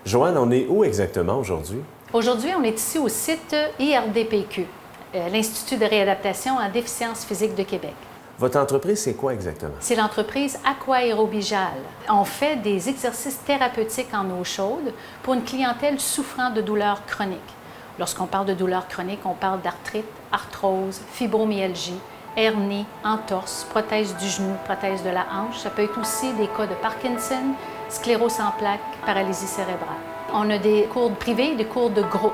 Joanne, on est où exactement aujourd'hui? Aujourd'hui, on est ici au site IRDPQ, l'Institut de réadaptation en déficience physique de Québec. Votre entreprise, c'est quoi exactement? C'est l'entreprise Aquaérobijal. On fait des exercices thérapeutiques en eau chaude pour une clientèle souffrant de douleurs chroniques. Lorsqu'on parle de douleurs chroniques, on parle d'arthrite, arthrose, fibromyalgie, hernie, entorse, prothèse du genou, prothèse de la hanche. Ça peut être aussi des cas de Parkinson, sclérose en plaques, paralysie cérébrale. On a des cours privés et des cours de groupe.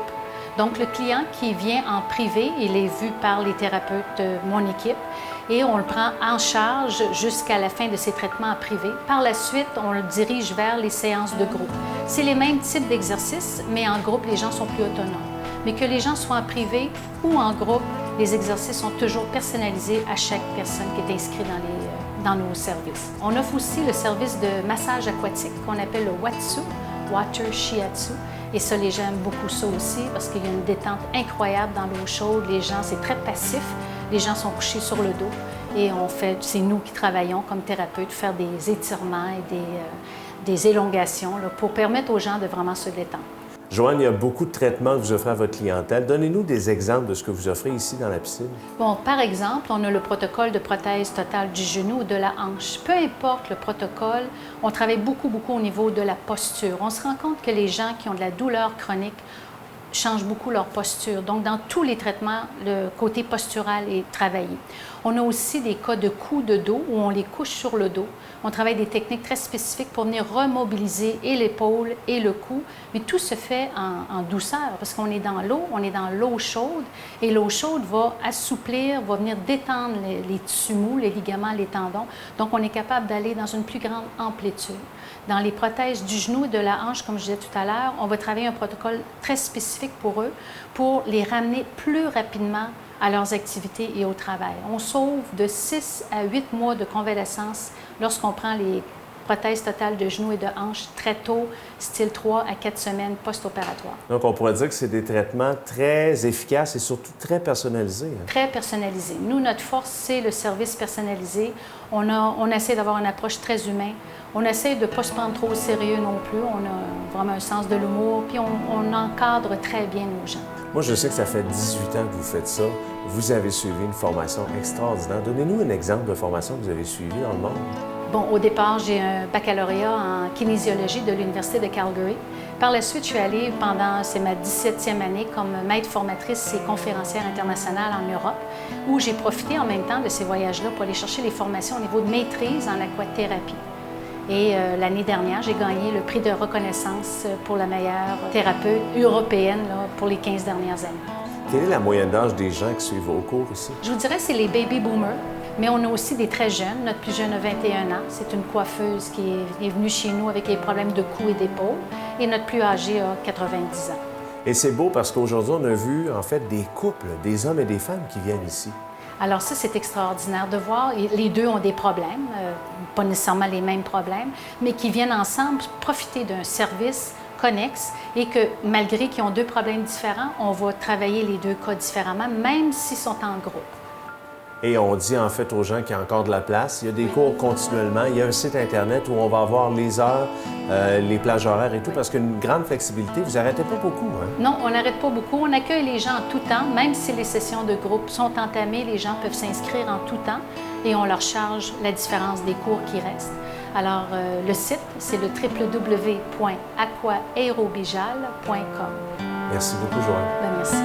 Donc, le client qui vient en privé, il est vu par les thérapeutes de mon équipe et on le prend en charge jusqu'à la fin de ses traitements en privé. Par la suite, on le dirige vers les séances de groupe. C'est les mêmes types d'exercices, mais en groupe, les gens sont plus autonomes. Mais que les gens soient en privé ou en groupe, les exercices sont toujours personnalisés à chaque personne qui est inscrite dans nos services. On offre aussi le service de massage aquatique qu'on appelle le Watsu, Water Shiatsu. Et ça, les gens aiment beaucoup ça aussi parce qu'il y a une détente incroyable dans l'eau chaude. Les gens, c'est très passif. Les gens sont couchés sur le dos et c'est nous qui travaillons comme thérapeutes, faire des étirements et des élongations là, pour permettre aux gens de vraiment se détendre. Joanne, il y a beaucoup de traitements que vous offrez à votre clientèle. Donnez-nous des exemples de ce que vous offrez ici dans la piscine. Bon, par exemple, on a le protocole de prothèse totale du genou ou de la hanche. Peu importe le protocole, on travaille beaucoup au niveau de la posture. On se rend compte que les gens qui ont de la douleur chronique changent beaucoup leur posture. Donc, dans tous les traitements, le côté postural est travaillé. On a aussi des cas de coups de dos où on les couche sur le dos. On travaille des techniques très spécifiques pour venir remobiliser et l'épaule et le cou, mais tout se fait en douceur parce qu'on est dans l'eau, on est dans l'eau chaude et l'eau chaude va assouplir, va venir détendre les tissus mous, les ligaments, les tendons. Donc, on est capable d'aller dans une plus grande amplitude. Dans les prothèses du genou et de la hanche, comme je disais tout à l'heure, on va travailler un protocole très spécifique pour eux, pour les ramener plus rapidement à leurs activités et au travail. On sauve de 6 à 8 mois de convalescence lorsqu'on prend les prothèses totales de genoux et de hanches très tôt, style 3 à 4 semaines post-opératoire. Donc, on pourrait dire que c'est des traitements très efficaces et surtout très personnalisés. Hein? Très personnalisés. Nous, notre force, c'est le service personnalisé. On essaie d'avoir une approche très humaine. On essaie de ne pas se prendre trop au sérieux non plus. On a vraiment un sens de l'humour, puis on encadre très bien nos gens. Moi, je sais que ça fait 18 ans que vous faites ça. Vous avez suivi une formation extraordinaire. Donnez-nous un exemple de formation que vous avez suivie dans le monde. Bon, au départ, j'ai un baccalauréat en kinésiologie de l'Université de Calgary. Par la suite, je suis allée c'est ma 17e année comme maître formatrice et conférencière internationale en Europe, où j'ai profité en même temps de ces voyages-là pour aller chercher les formations au niveau de maîtrise en aquathérapie. Et l'année dernière, j'ai gagné le prix de reconnaissance pour la meilleure thérapeute européenne là, pour les 15 dernières années. Quelle est la moyenne d'âge des gens qui suivent vos cours ici? Je vous dirais que c'est les baby boomers, mais on a aussi des très jeunes. Notre plus jeune a 21 ans. C'est une coiffeuse qui est venue chez nous avec des problèmes de cou et d'épaule. Et notre plus âgé a 90 ans. Et c'est beau parce qu'aujourd'hui, on a vu en fait des couples, des hommes et des femmes qui viennent ici. Alors ça, c'est extraordinaire de voir. Les deux ont des problèmes, pas nécessairement les mêmes problèmes, mais qui viennent ensemble profiter d'un service connexe et que malgré qu'ils ont deux problèmes différents, on va travailler les deux cas différemment, même s'ils sont en groupe. Et on dit en fait aux gens qu'il y a encore de la place. Il y a des cours continuellement. Il y a un site Internet où on va avoir les heures, les plages horaires et tout, parce qu'une grande flexibilité, vous n'arrêtez pas beaucoup. Hein? Non, on n'arrête pas beaucoup. On accueille les gens en tout temps. Même si les sessions de groupe sont entamées, les gens peuvent s'inscrire en tout temps et on leur charge la différence des cours qui restent. Alors, le site, c'est le www.aquaérobijal.com. Merci beaucoup, Joanne. Bien, merci.